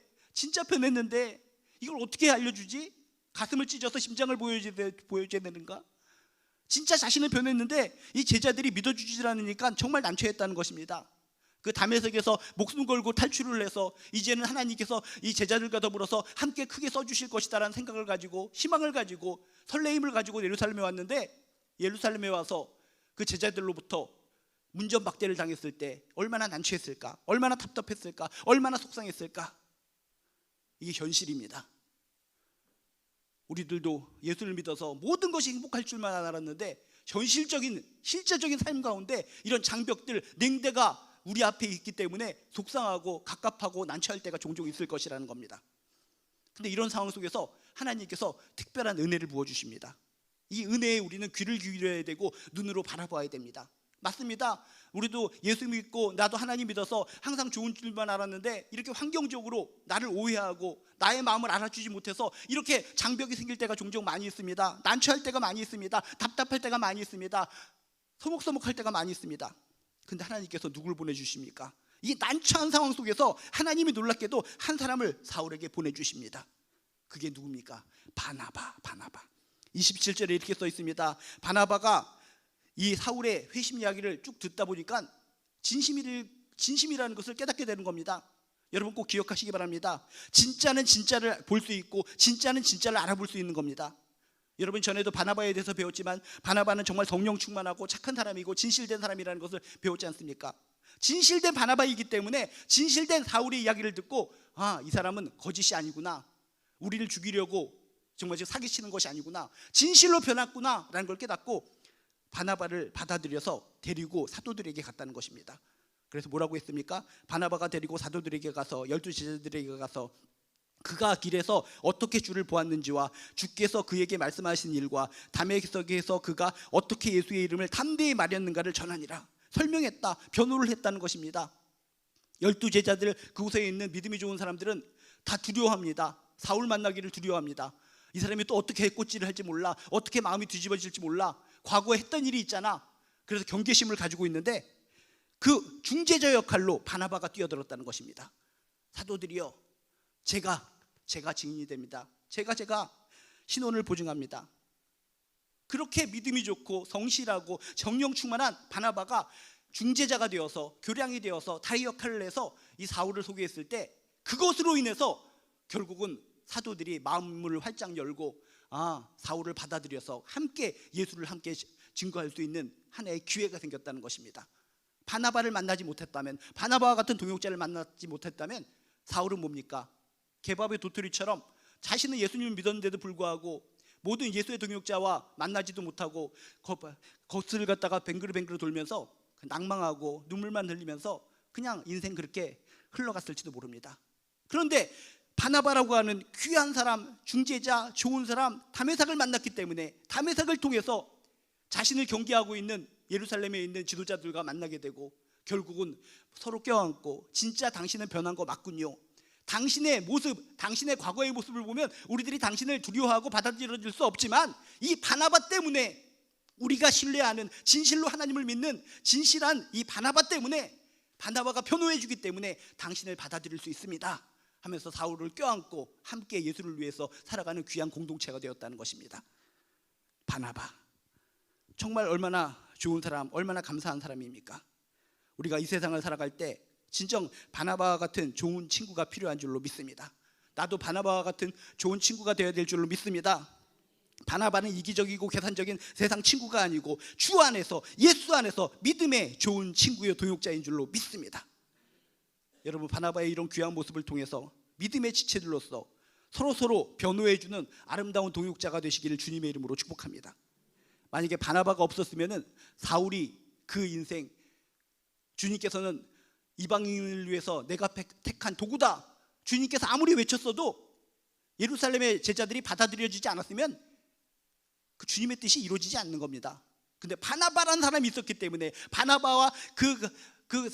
이걸 어떻게 알려주지? 가슴을 찢어서 심장을 보여줘야 되는가? 진짜 자신을 변했는데 이 제자들이 믿어주지 않으니까 정말 난처했다는 것입니다. 그 다메섹에서 목숨 걸고 탈출을 해서 이제는 하나님께서 이 제자들과 더불어서 함께 크게 써주실 것이다라는 생각을 가지고, 희망을 가지고, 설레임을 가지고 예루살렘에 왔는데, 예루살렘에 와서 그 제자들로부터 문전박대를 당했을 때 얼마나 난처했을까, 얼마나 답답했을까, 얼마나 속상했을까. 이게 현실입니다. 우리들도 예수를 믿어서 모든 것이 행복할 줄만 알았는데 현실적인 실제적인 삶 가운데 이런 장벽들, 냉대가 우리 앞에 있기 때문에 속상하고 갑갑하고 난처할 때가 종종 있을 것이라는 겁니다. 근데 이런 상황 속에서 하나님께서 특별한 은혜를 부어주십니다. 이 은혜에 우리는 귀를 기울여야 되고 눈으로 바라봐야 됩니다. 맞습니다. 우리도 예수 믿고 나도 하나님 믿어서 항상 좋은 줄만 알았는데 이렇게 환경적으로 나를 오해하고 나의 마음을 알아주지 못해서 이렇게 장벽이 생길 때가 종종 많이 있습니다. 난처할 때가 많이 있습니다. 답답할 때가 많이 있습니다. 서먹서먹할 때가 많이 있습니다. 근데 하나님께서 누굴 보내주십니까? 이 난처한 상황 속에서 하나님이 놀랍게도 한 사람을 사울에게 보내주십니다. 그게 누굽니까? 바나바. 27절에 이렇게 써 있습니다. 바나바가 이 사울의 회심 이야기를 쭉 듣다 보니까 진심이라는 것을 깨닫게 되는 겁니다. 여러분 꼭 기억하시기 바랍니다. 진짜는 진짜를 볼 수 있고 진짜는 진짜를 알아볼 수 있는 겁니다. 여러분 전에도 바나바에 대해서 배웠지만 바나바는 정말 성령 충만하고 착한 사람이고 진실된 사람이라는 것을 배웠지 않습니까? 진실된 바나바이기 때문에 진실된 사울의 이야기를 듣고 이 사람은 거짓이 아니구나, 우리를 죽이려고 정말 사기치는 것이 아니구나, 진실로 변했구나 라는 걸 깨닫고 바나바를 받아들여서 데리고 사도들에게 갔다는 것입니다. 그래서 뭐라고 했습니까? 바나바가 데리고 사도들에게 가서 12제자들에게 가서 그가 길에서 어떻게 주를 보았는지와 주께서 그에게 말씀하신 일과 다메섹에서 그가 어떻게 예수의 이름을 담대히 말했는가를 전하니라. 설명했다. 변호를 했다는 것입니다. 12제자들, 그곳에 있는 믿음이 좋은 사람들은 다 두려워합니다. 사울 만나기를 두려워합니다. 이 사람이 또 어떻게 해코지를 할지 몰라, 어떻게 마음이 뒤집어질지 몰라, 과거에 했던 일이 있잖아. 그래서 경계심을 가지고 있는데 그 중재자 역할로 바나바가 뛰어들었다는 것입니다. 사도들이여, 제가 증인이 됩니다. 제가 신원을 보증합니다. 그렇게 믿음이 좋고 성실하고 정령 충만한 바나바가 중재자가 되어서, 교량이 되어서 다리 역할을 해서 이 사울을 소개했을 때 그것으로 인해서 결국은 사도들이 마음을 활짝 열고 사울을 받아들여서 함께 예수를 함께 증거할 수 있는 하나의 기회가 생겼다는 것입니다. 바나바를 만나지 못했다면, 바나바와 같은 동역자를 만나지 못했다면 사울은 뭡니까? 개밥의 도토리처럼 자신은 예수님을 믿었는데도 불구하고 모든 예수의 동역자와 만나지도 못하고 겉을 갖다가 뱅그르뱅그르 돌면서 낭망하고 눈물만 흘리면서 그냥 인생 그렇게 흘러갔을지도 모릅니다. 그런데 바나바라고 하는 귀한 사람, 중재자, 좋은 사람, 다메섹을 만났기 때문에 다메섹을 통해서 자신을 경계하고 있는 예루살렘에 있는 지도자들과 만나게 되고 결국은 서로 껴안고 진짜 당신은 변한 거 맞군요. 당신의 모습, 당신의 과거의 모습을 보면 우리들이 당신을 두려워하고 받아들여줄 수 없지만 이 바나바 때문에, 우리가 신뢰하는, 진실로 하나님을 믿는 진실한 이 바나바 때문에, 바나바가 변호해 주기 때문에 당신을 받아들일 수 있습니다 하면서 사울을 껴안고 함께 예수를 위해서 살아가는 귀한 공동체가 되었다는 것입니다. 바나바, 정말 얼마나 좋은 사람, 얼마나 감사한 사람입니까? 우리가 이 세상을 살아갈 때 진정 바나바와 같은 좋은 친구가 필요한 줄로 믿습니다. 나도 바나바와 같은 좋은 친구가 되어야 될 줄로 믿습니다. 바나바는 이기적이고 계산적인 세상 친구가 아니고 주 안에서, 예수 안에서 믿음의 좋은 친구요 동역자인 줄로 믿습니다. 여러분, 바나바의 이런 귀한 모습을 통해서 믿음의 지체들로서 서로 변호해주는 아름다운 동역자가 되시기를 주님의 이름으로 축복합니다. 만약에 바나바가 없었으면 사울이 그 인생, 주님께서는 이방인을 위해서 내가 택한 도구다, 주님께서 아무리 외쳤어도 예루살렘의 제자들이 받아들여지지 않았으면 그 주님의 뜻이 이루어지지 않는 겁니다. 근데 바나바라는 사람이 있었기 때문에, 바나바와 그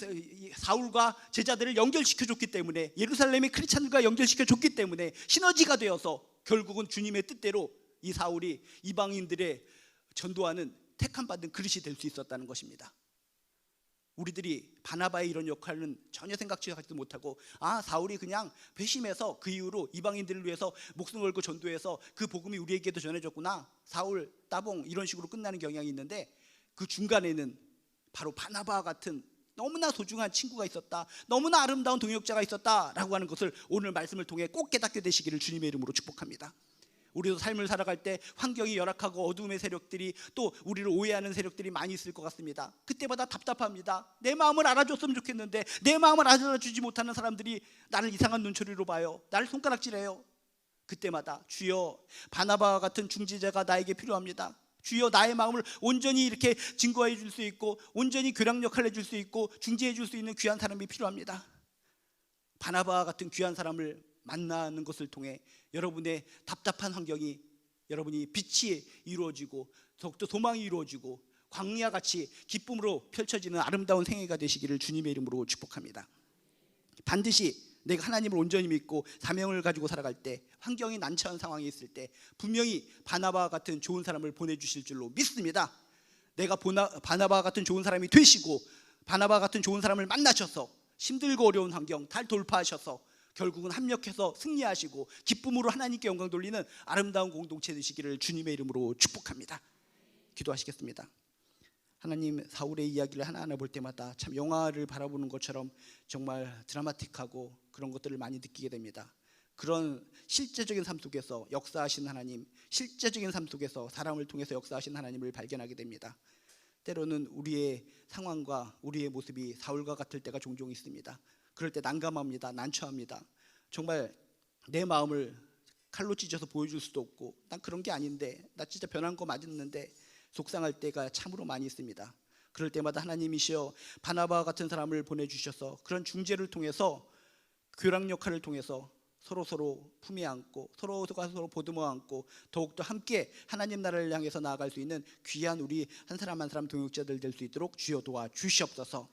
사울과 제자들을 연결시켜줬기 때문에, 예루살렘의 크리스찬들과 연결시켜줬기 때문에 시너지가 되어서 결국은 주님의 뜻대로 이 사울이 이방인들의 전도하는 택함받은 그릇이 될 수 있었다는 것입니다. 우리들이 바나바의 이런 역할은 전혀 생각지도 못하고 사울이 그냥 회심해서 그 이후로 이방인들을 위해서 목숨 걸고 전도해서 그 복음이 우리에게도 전해졌구나, 사울 따봉 이런 식으로 끝나는 경향이 있는데, 그 중간에는 바로 바나바와 같은 너무나 소중한 친구가 있었다, 너무나 아름다운 동역자가 있었다라고 하는 것을 오늘 말씀을 통해 꼭 깨닫게 되시기를 주님의 이름으로 축복합니다. 우리도 삶을 살아갈 때 환경이 열악하고 어둠의 세력들이, 또 우리를 오해하는 세력들이 많이 있을 것 같습니다. 그때마다 답답합니다. 내 마음을 알아줬으면 좋겠는데 내 마음을 알아주지 못하는 사람들이 나를 이상한 눈초리로 봐요. 나를 손가락질해요. 그때마다 주여, 바나바와 같은 중지자가 나에게 필요합니다. 주여, 나의 마음을 온전히 이렇게 증거해 줄 수 있고 온전히 교량 역할을 해줄 수 있고 중재해 줄 수 있는 귀한 사람이 필요합니다. 바나바와 같은 귀한 사람을 만나는 것을 통해 여러분의 답답한 환경이, 여러분이 빛이 이루어지고 더욱더 소망이 이루어지고 광야같이 기쁨으로 펼쳐지는 아름다운 생애가 되시기를 주님의 이름으로 축복합니다. 반드시 내가 하나님을 온전히 믿고 사명을 가지고 살아갈 때, 환경이 난처한 상황이 있을 때 분명히 바나바와 같은 좋은 사람을 보내주실 줄로 믿습니다. 내가 바나바와 같은 좋은 사람이 되시고 바나바와 같은 좋은 사람을 만나셔서 힘들고 어려운 환경 다 돌파하셔서 결국은 합력해서 승리하시고 기쁨으로 하나님께 영광 돌리는 아름다운 공동체 되시기를 주님의 이름으로 축복합니다. 기도하시겠습니다. 하나님, 사울의 이야기를 하나하나 볼 때마다 참 영화를 바라보는 것처럼 정말 드라마틱하고 그런 것들을 많이 느끼게 됩니다. 그런 실제적인 삶 속에서 역사하신 하나님, 실제적인 삶 속에서 사람을 통해서 역사하신 하나님을 발견하게 됩니다. 때로는 우리의 상황과 우리의 모습이 사울과 같을 때가 종종 있습니다. 그럴 때 난감합니다. 난처합니다. 정말 내 마음을 칼로 찢어서 보여줄 수도 없고, 난 그런 게 아닌데, 나 진짜 변한 거 맞았는데 속상할 때가 참으로 많이 있습니다. 그럴 때마다 하나님이시여 바나바와 같은 사람을 보내주셔서 그런 중재를 통해서 교랑 역할을 통해서 서로 품에 안고 서로가 서로 보듬어 안고 더욱더 함께 하나님 나라를 향해서 나아갈 수 있는 귀한 우리 한 사람 한 사람 동역자들 될 수 있도록 주여 도와주시옵소서.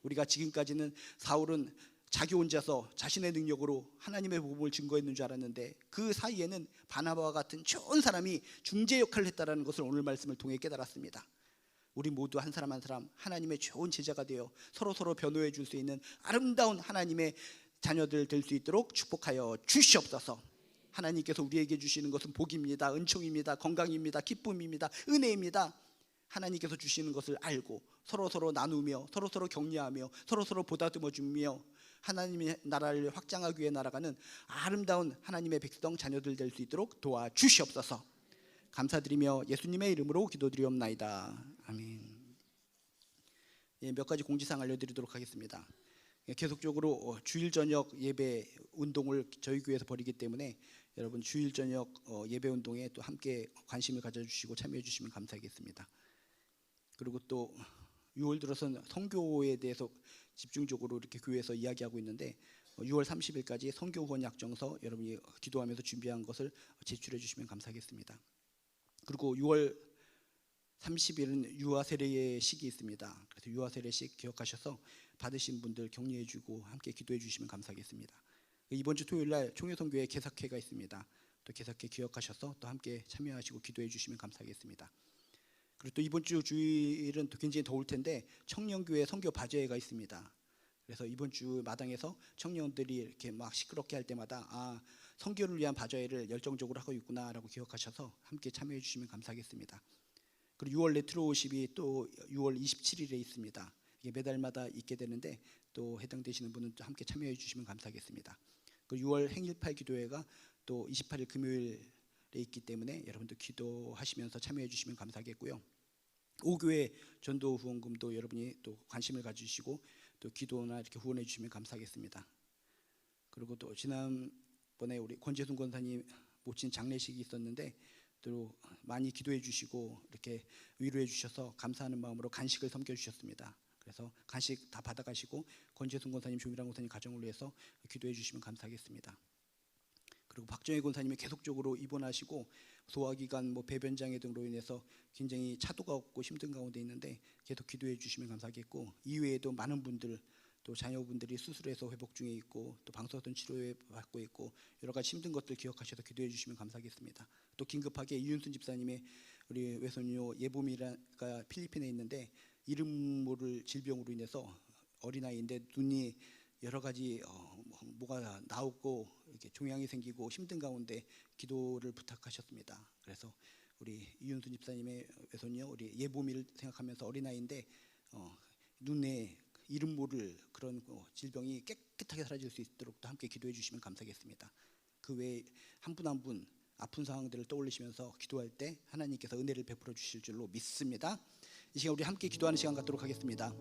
우리가 지금까지는 사울은 자기 혼자서 자신의 능력으로 하나님의 복음을 증거했는 줄 알았는데 그 사이에는 바나바와 같은 좋은 사람이 중재 역할을 했다는 것을 오늘 말씀을 통해 깨달았습니다. 우리 모두 한 사람 한 사람 하나님의 좋은 제자가 되어 서로 변호해 줄 수 있는 아름다운 하나님의 자녀들 될 수 있도록 축복하여 주시옵소서. 하나님께서 우리에게 주시는 것은 복입니다. 은총입니다. 건강입니다. 기쁨입니다. 은혜입니다. 하나님께서 주시는 것을 알고 서로 나누며 서로 격려하며 서로 보다듬어 주며 하나님의 나라를 확장하기 위해 날아가는 아름다운 하나님의 백성 자녀들 될 수 있도록 도와주시옵소서. 감사드리며 예수님의 이름으로 기도드리옵나이다. 아멘. 몇 가지 공지사항 알려드리도록 하겠습니다. 계속적으로 주일 저녁 예배 운동을 저희 교회에서 벌이기 때문에 여러분 주일 저녁 예배 운동에 또 함께 관심을 가져주시고 참여해 주시면 감사하겠습니다. 그리고 또 6월 들어서는 선교에 대해서 집중적으로 이렇게 교회에서 이야기하고 있는데 6월 30일까지 선교 후원 약정서 여러분이 기도하면서 준비한 것을 제출해 주시면 감사하겠습니다. 그리고 6월 30일은 유아 세례의 식이 있습니다. 그래서 유아 세례식 기억하셔서 받으신 분들 격려해주고 함께 기도해주시면 감사하겠습니다. 이번 주 토요일 날 총회선교회 개석회가 있습니다. 또 개석회 기억하셔서 또 함께 참여하시고 기도해주시면 감사하겠습니다. 그리고 또 이번 주 주일은 또 굉장히 더울 텐데 청년교회 선교 바제회가 있습니다. 그래서 이번 주 마당에서 청년들이 이렇게 막 시끄럽게 할 때마다 선교를 위한 바제회를 열정적으로 하고 있구나라고 기억하셔서 함께 참여해 주시면 감사하겠습니다. 그리고 6월 레트로십이 또 6월 27일에 있습니다. 이게 매달마다 있게 되는데 또 해당되시는 분은 또 함께 참여해 주시면 감사하겠습니다. 그리고 6월 행일팔 기도회가 또 28일 금요일에 있기 때문에 여러분도 기도하시면서 참여해 주시면 감사하겠고요. 5교회 전도 후원금도 여러분이 또 관심을 가지시고 또 기도나 이렇게 후원해 주시면 감사하겠습니다. 그리고 또 지난번에 우리 권재순 권사님 모친 장례식이 있었는데 또 많이 기도해 주시고 이렇게 위로해 주셔서 감사하는 마음으로 간식을 섬겨 주셨습니다. 그래서 간식 다 받아가시고 권재순 권사님, 조미란 권사님 가정을 위해서 기도해 주시면 감사하겠습니다. 그리고 박정희 권사님이 계속적으로 입원하시고 소화기관, 배변장애 등으로 인해서 굉장히 차도가 없고 힘든 가운데 있는데 계속 기도해 주시면 감사하겠고 이외에도 많은 분들 또 자녀분들이 수술해서 회복 중에 있고 또 방사선 치료에 받고 있고 여러 가지 힘든 것들 기억하셔서 기도해 주시면 감사하겠습니다. 또 긴급하게 이윤순 집사님의 우리 외손녀 예봄이가 필리핀에 있는데 이름 모를 질병으로 인해서 어린아이인데 눈이 여러 가지 뭐가 나오고 이렇게 종양이 생기고 힘든 가운데 기도를 부탁하셨습니다. 그래서 우리 이윤순 집사님의 외손녀 우리 예봄이를 생각하면서 어린아이인데 눈에 이름 모를 그런 질병이 깨끗하게 사라질 수 있도록 또 함께 기도해 주시면 감사하겠습니다. 그 외에 한 분 한 분 아픈 상황들을 떠올리시면서 기도할 때 하나님께서 은혜를 베풀어 주실 줄로 믿습니다. 이 시간 우리 함께 기도하는 시간 갖도록 하겠습니다.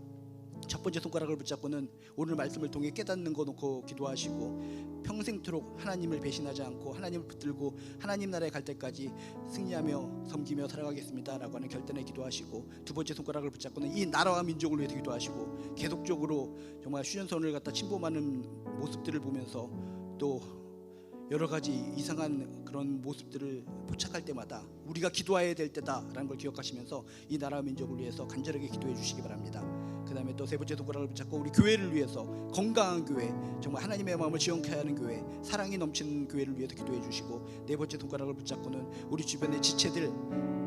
첫 번째 손가락을 붙잡고는 오늘 말씀을 통해 깨닫는 거 놓고 기도하시고 평생토록 하나님을 배신하지 않고 하나님을 붙들고 하나님 나라에 갈 때까지 승리하며 섬기며 살아가겠습니다 라고 하는 결단에 기도하시고 두 번째 손가락을 붙잡고는 이 나라와 민족을 위해서 기도하시고 계속적으로 정말 휴전선을 갖다 침범하는 모습들을 보면서 또 여러 가지 이상한 그런 모습들을 포착할 때마다 우리가 기도해야 될 때다라는 걸 기억하시면서 이 나라와 민족을 위해서 간절하게 기도해 주시기 바랍니다. 그 다음에 또 세 번째 손가락을 붙잡고 우리 교회를 위해서 건강한 교회, 정말 하나님의 마음을 지원케 하는 교회, 사랑이 넘치는 교회를 위해서 기도해 주시고 네 번째 손가락을 붙잡고는 우리 주변의 지체들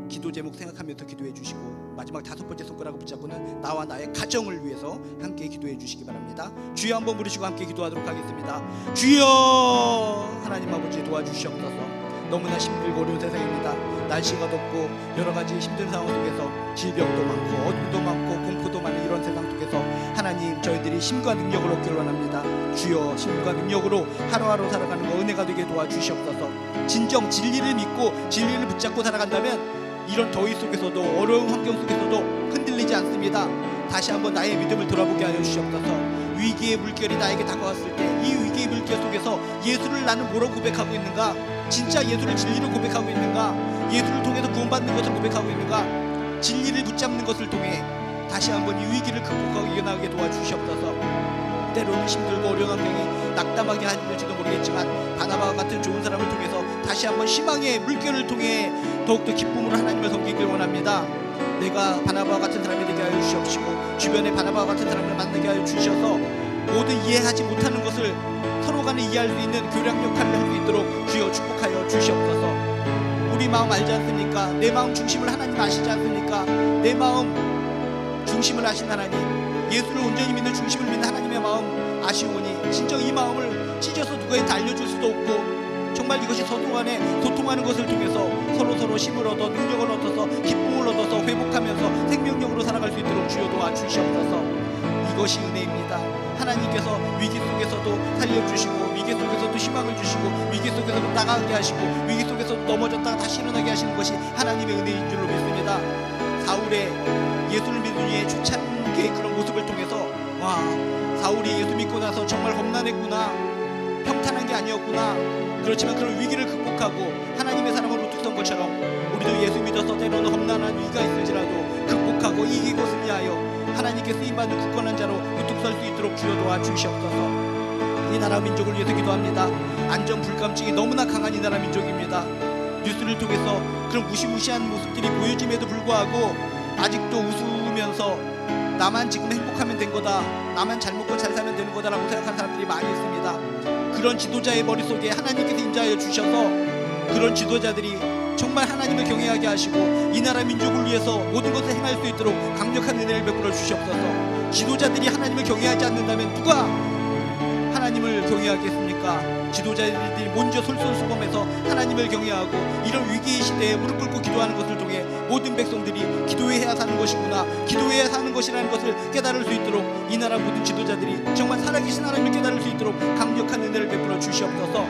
기도 제목 생각하면서 기도해 주시고 마지막 다섯 번째 손가락을 붙잡고는 나와 나의 가정을 위해서 함께 기도해 주시기 바랍니다. 주여 한번 부르시고 함께 기도하도록 하겠습니다. 주여 하나님 아버지 도와주시옵소서. 너무나 힘들고 어려운 세상입니다. 날씨가 덥고 여러 가지 힘든 상황 속에서 질병도 많고 어둠도 많고 공포도 많은 이런 세상 속에서 하나님 저희들이 힘과 능력을 얻기를 원합니다. 주여 힘과 능력으로 하루하루 살아가는 거 은혜가 되게 도와주시옵소서. 진정 진리를 믿고 진리를 붙잡고 살아간다면 이런 더위 속에서도 어려운 환경 속에서도 흔들리지 않습니다. 다시 한번 나의 믿음을 돌아보게 하여 주시옵소서. 위기의 물결이 나에게 다가왔을 때 이 위기의 물결 속에서 예수를 나는 뭐라고 고백하고 있는가? 진짜 예수를 진리로 고백하고 있는가? 예수를 통해서 구원받는 것을 고백하고 있는가? 진리를 붙잡는 것을 통해 다시 한번 이 위기를 극복하고 이겨나가게 도와주시옵소서. 때로는 힘들고 어려운 환경이 낙담하게 하실지도 모르겠지만 바나바와 같은 좋은 사람을 통해서 다시 한번 희망의 물결을 통해 더욱더 기쁨으로 하나님을 섬기길 원합니다. 내가 바나바와 같은 사람이 되게 하여 주시옵시고 주변에 바나바와 같은 사람을 만나게 하여 주셔서 모든 이해하지 못하는 것을 서로 간에 이해할 수 있는 교량 역할을 할 수 있도록 주여 축복하여 주시옵소서. 우리 마음 알지 않습니까? 내 마음 중심을 하나님 아시지 않습니까? 내 마음 중심을 아신 하나님, 예수를 온전히 믿는 중심을 믿는 하나님의 마음 아시오니 진정 이 마음을 찢어서 누구한테 알려줄 수도 없고 정말 이것이 서로 간에 소통하는 것을 통해서 서로 힘을 얻어 능력을 얻어서 기쁨을 얻어서 회복하면서 생명력으로 살아갈 수 있도록 주여 도와주시옵소서. 이것이 은혜입니다. 하나님께서 위기 속에서도 살려주시고 위기 속에서도 희망을 주시고 위기 속에서도 나가게 하시고 위기 속에서도 넘어졌다가 다시 일어나게 하시는 것이 하나님의 은혜인 줄로 믿습니다. 사울의 예수를 믿는 이의 초창기의 그런 모습을 통해서 와, 사울이 예수 믿고 나서 정말 험난했구나, 평탄한 게 아니었구나. 그렇지만 그런 위기를 극복하고 하나님의 사랑으로 우뚝 선 것처럼 우리도 예수 믿어서 때로는 험난한 위기가 있을지라도 극복하고 이기고 승리하여 하나님께 쓰임받는 굳건한 자로 우뚝 설 수 있도록 주여 도와주시옵소서. 이 나라 민족을 위해서 기도합니다. 안전 불감증이 너무나 강한 이 나라 민족입니다. 뉴스를 통해서 그런 무시무시한 모습들이 보여짐에도 불구하고 아직도 웃으면서 나만 지금 행복하면 된 거다, 나만 잘 먹고 잘 살면 되는 거다라고 생각하는 사람들이 많이 있습니다. 그런 지도자의 머릿속에 하나님께서 임자하여 주셔서 그런 지도자들이 정말 하나님을 경외하게 하시고 이 나라 민족을 위해서 모든 것을 행할 수 있도록 강력한 은혜를 베풀어 주시옵소서. 지도자들이 하나님을 경외하지 않는다면 누가 하나님을 경외하겠습니까? 지도자들이 먼저 솔선수범해서 하나님을 경외하고 이런 위기의 시대에 무릎 꿇고 기도하는 것을 통해 모든 백성들이 기도해야 사는 것이구나, 기도해야 사는 것이라는 것을 깨달을 수 있도록 이 나라 모든 지도자들이 정말 살아계신 하나님을 깨달을 수 있도록 강력한 은혜를 베풀어 주시옵소서.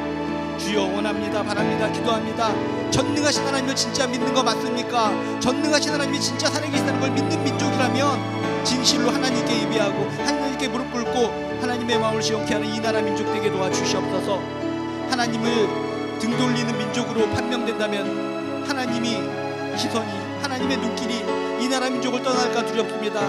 주여 원합니다, 바랍니다, 기도합니다. 전능하신 하나님을 진짜 믿는 거 맞습니까? 전능하신 하나님이 진짜 살아계시다는 걸 믿는 민족이라면 진실로 하나님께 예배하고 하나님께 무릎 꿇고 하나님의 마음을 시원케 하는 이 나라 민족 되게 도와주시옵소서. 하나님을 등 돌리는 민족으로 판명된다면 하나님이 시선이, 하나님의 눈길이 이 나라 민족을 떠날까 두렵습니다.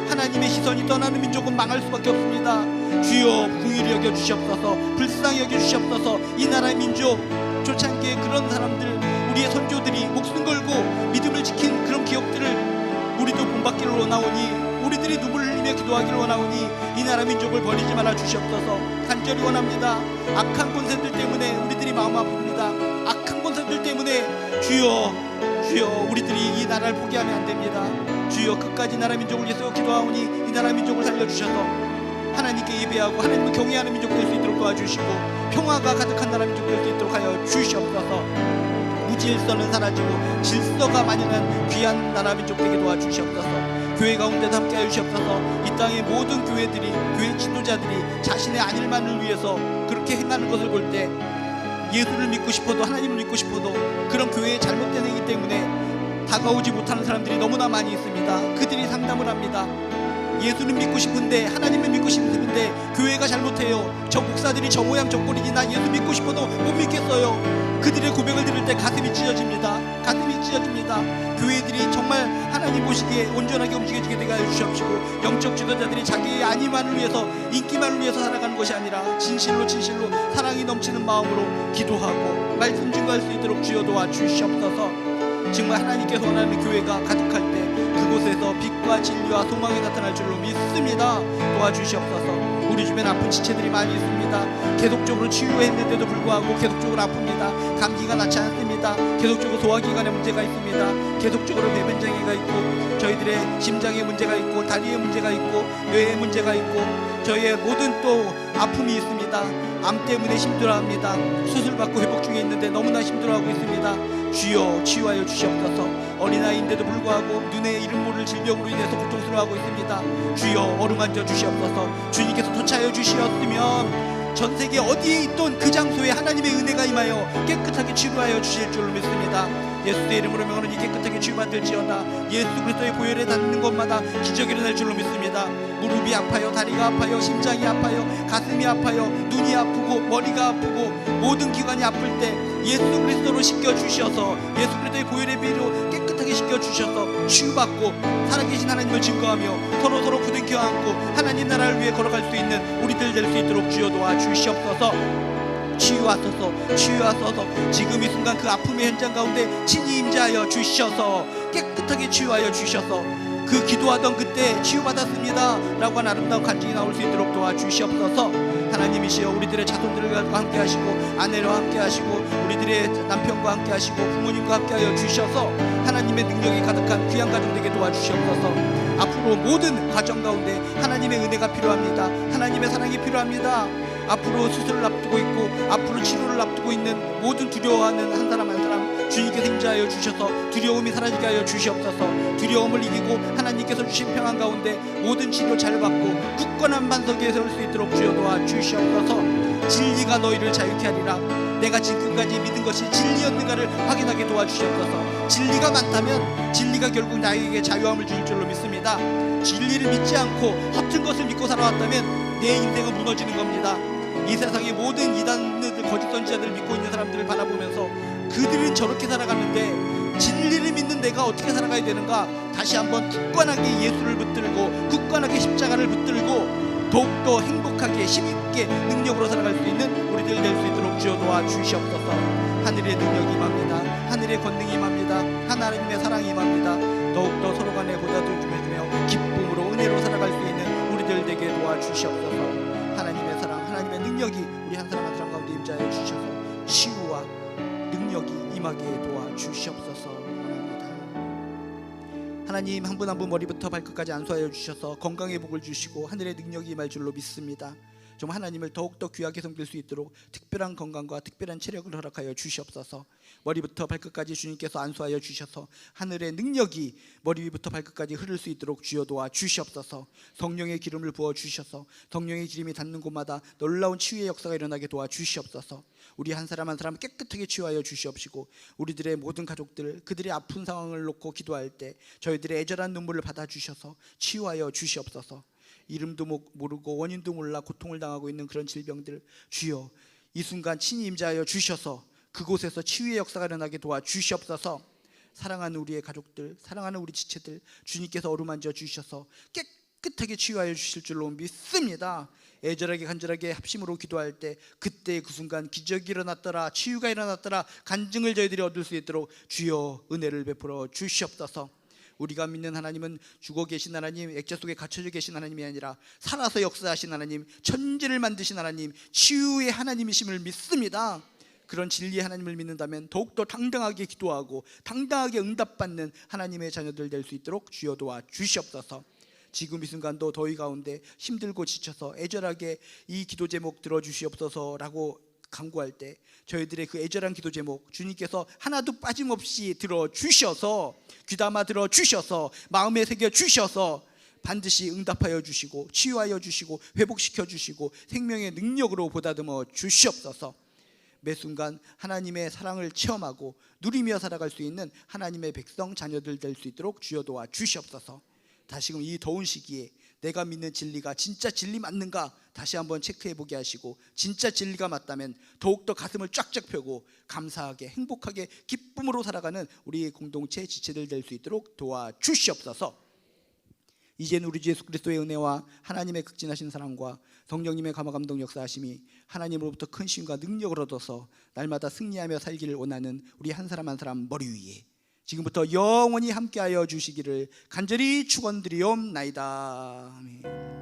하나님의 시선이 떠나는 민족은 망할 수밖에 없습니다. 주여 긍휼히 여겨 주시옵소서. 불쌍히 여겨 주시옵소서. 이 나라의 민족 초창기에 그런 사람들, 우리의 선조들이 목숨 걸고 믿음을 지킨 그런 기억들을 우리도 본받기를 원하오니, 우리들이 눈물을 흘리며 기도하기를 원하오니 이 나라 민족을 버리지 말아 주시옵소서. 간절히 원합니다. 악한 권세들 때문에 우리들이 마음 아픕니다. 악한 권세들 때문에 주여 우리들이 이 나라를 포기하면 안 됩니다. 주여 끝까지 나라 민족을 위해서 기도하오니 이 나라 민족을 살려주셔서 하나님께 예배하고 하나님을 경외하는 민족 될 수 있도록 도와주시고 평화가 가득한 나라 민족 될 수 있도록 하여 주시옵소서. 무질서는 사라지고 질서가 만연한 귀한 나라 민족 되게 도와주시옵소서. 교회 가운데도 함께 하여 주시옵소서. 이 땅의 모든 교회들이, 교회 지도자들이 자신의 안일만을 위해서 그렇게 행하는 것을 볼 때 예수를 믿고 싶어도, 하나님을 믿고 싶어도 그런 교회의 잘못된 행위 때문에 다가오지 못하는 사람들이 너무나 많이 있습니다. 그들이 상담을 합니다. 예수는 믿고 싶은데, 하나님을 믿고 싶은데 교회가 잘못해요. 저 목사들이 저 모양 저 꼴이니 나 예수 믿고 싶어도 못 믿겠어요. 그들의 고백을 들을 때 가슴이 찢어집니다. 가슴이 찢어집니다. 교회들이 정말 하나님 보시기에 온전하게 움직여지게 되게 하여 주시옵시고, 영적 지도자들이 자기의 안위만을 위해서, 인기만을 위해서 살아가는 것이 아니라 진실로 사랑이 넘치는 마음으로 기도하고 말씀 증거할 수 있도록 주여 도와주시옵소서. 정말 하나님께서 원하는 교회가 가득할 때 그곳에서 빛과 진리와 소망이 나타날 줄로 믿습니다. 도와주시옵소서. 우리 주변 아픈 지체들이 많이 있습니다. 계속적으로 치유했는데도 불구하고 계속적으로 아픕니다. 감기가 낫지 않습니다. 계속적으로 소화기관에 문제가 있습니다. 계속적으로 배변장애가 있고 저희들의 심장에 문제가 있고 다리에 문제가 있고 뇌에 문제가 있고 저희의 모든 또 아픔이 있습니다. 암 때문에 힘들어합니다. 수술받고 회복 중에 있는데 너무나 힘들어하고 있습니다. 주여 치유하여 주시옵소서. 어린아이인데도 불구하고 눈에 이름 모를 질병으로 인해서 고통스러워하고 있습니다. 주여 어루만져 주시옵소서. 주님께서 도착하여 주시었으면 전 세계 어디에 있던 그 장소에 하나님의 은혜가 임하여 깨끗하게 치유하여 주실 줄로 믿습니다. 예수의 이름으로 명하노니 깨끗하게 치유받을지어다. 예수 그리스도의 보혈에 닿는 것마다 기적이 일어날 줄로 믿습니다. 무릎이 아파요, 다리가 아파요, 심장이 아파요, 가슴이 아파요, 눈이 아프고 머리가 아프고 모든 기관이 아플 때 예수 그리스도로 씻겨주셔서 예수 그리스도의 보혈의 피로 깨끗하게 씻겨주셔서 치유받고 살아계신 하나님을 증거하며 서로 부둥켜 안고 하나님 나라를 위해 걸어갈 수 있는 우리들 될 수 있도록 주여 도와주시옵소서. 치유하소서. 지금 이 순간 그 아픔의 현장 가운데 친히 임재하여 주셔서 깨끗하게 치유하여 주셔서 그 기도하던 그때 치유받았습니다 라고 한 아름다운 간증이 나올 수 있도록 도와주시옵소서. 하나님이시여 우리들의 자손들과 함께 하시고 아내와 함께 하시고 우리들의 남편과 함께 하시고 부모님과 함께 하여 주셔서 하나님의 능력이 가득한 귀한 가정 되게 도와주시옵소서. 앞으로 모든 과정 가운데 하나님의 은혜가 필요합니다. 하나님의 사랑이 필요합니다. 앞으로 수술을 앞두고 있고 앞으로 치료를 앞두고 있는 모든 두려워하는 한 사람 한 사람 주님께서 임재하여 주셔서 두려움이 사라지게 하여 주시옵소서. 두려움을 이기고 하나님께서 주신 평안 가운데 모든 치료 잘 받고 굳건한 반석 위에 세울 수 있도록 주여 도와주시옵소서. 진리가 너희를 자유케 하리라. 내가 지금까지 믿은 것이 진리였는가를 확인하게 도와주시옵소서. 진리가 많다면 진리가 결국 나에게 자유함을 줄 줄로 믿습니다. 진리를 믿지 않고 허튼 것을 믿고 살아왔다면 내 인생은 무너지는 겁니다. 이 세상의 모든 이단들 거짓 선지자들을 믿고 있는 사람들을 바라보면서 그들은 저렇게 살아가는데 진리를 믿는 내가 어떻게 살아가야 되는가, 다시 한번 굳건하게 예수를 붙들고 굳건하게 십자가를 붙들고 더욱더 행복하게 힘있게 능력으로 살아갈 수 있는 우리들 될 수 있도록 주여 도와주시옵소서. 하늘의 능력이 임합니다. 하늘의 권능이 임합니다. 하나님의 사랑이 임합니다. 더욱더 서로 간에 보답을 좀 해주며 기쁨으로 은혜로 살아갈 수 있는 우리들 되게 도와주시옵소서. 하나님의 사랑, 하나님의 능력이 우리 한 사람 한 사람 가운데 임재하여 주셔서 치유와 능력이 임하게 도와주시옵소서. 원합니다. 하나님 한 분 한 분 머리부터 발끝까지 안수하여 주셔서 건강의 복을 주시고 하늘의 능력이 임할 줄로 믿습니다. 좀 하나님을 더욱더 귀하게 섬길 수 있도록 특별한 건강과 특별한 체력을 허락하여 주시옵소서. 머리부터 발끝까지 주님께서 안수하여 주셔서 하늘의 능력이 머리 위부터 발끝까지 흐를 수 있도록 주여 도와 주시옵소서. 성령의 기름을 부어 주셔서 성령의 기름이 닿는 곳마다 놀라운 치유의 역사가 일어나게 도와 주시옵소서. 우리 한 사람 한 사람 깨끗하게 치유하여 주시옵시고 우리들의 모든 가족들 그들의 아픈 상황을 놓고 기도할 때 저희들의 애절한 눈물을 받아 주셔서 치유하여 주시옵소서. 이름도 모르고 원인도 몰라 고통을 당하고 있는 그런 질병들 주여 이 순간 친히 임재하여 주셔서 그곳에서 치유의 역사가 일어나게 도와주시옵소서. 사랑하는 우리의 가족들, 사랑하는 우리 지체들 주님께서 어루만져 주셔서 깨끗하게 치유하여 주실 줄로 믿습니다. 애절하게 간절하게 합심으로 기도할 때 그때 그 순간 기적이 일어났더라, 치유가 일어났더라 간증을 저희들이 얻을 수 있도록 주여 은혜를 베풀어 주시옵소서. 우리가 믿는 하나님은 죽어 계신 하나님, 액자 속에 갇혀져 계신 하나님이 아니라 살아서 역사하신 하나님, 천지를 만드신 하나님, 치유의 하나님이심을 믿습니다. 그런 진리의 하나님을 믿는다면 더욱더 당당하게 기도하고 당당하게 응답받는 하나님의 자녀들 될 수 있도록 주여 도와 주시옵소서. 지금 이 순간도 더위 가운데 힘들고 지쳐서 애절하게 이 기도 제목 들어주시옵소서라고 간구할 때 저희들의 그 애절한 기도 제목 주님께서 하나도 빠짐없이 들어주셔서 귀담아 들어주셔서 마음에 새겨주셔서 반드시 응답하여 주시고 치유하여 주시고 회복시켜 주시고 생명의 능력으로 보다듬어 주시옵소서. 매 순간 하나님의 사랑을 체험하고 누리며 살아갈 수 있는 하나님의 백성 자녀들 될 수 있도록 주여 도와 주시옵소서. 다시금 이 더운 시기에 내가 믿는 진리가 진짜 진리 맞는가 다시 한번 체크해보게 하시고 진짜 진리가 맞다면 더욱더 가슴을 쫙쫙 펴고 감사하게 행복하게 기쁨으로 살아가는 우리 공동체 지체들 될 수 있도록 도와주시옵소서. 이제는 우리 주 예수 그리스도의 은혜와 하나님의 극진하신 사랑과 성령님의 감화감동 역사하심이 하나님으로부터 큰 신과 능력을 얻어서 날마다 승리하며 살기를 원하는 우리 한 사람 한 사람 머리 위에 지금부터 영원히 함께하여 주시기를 간절히 축원드리옵나이다. 아멘.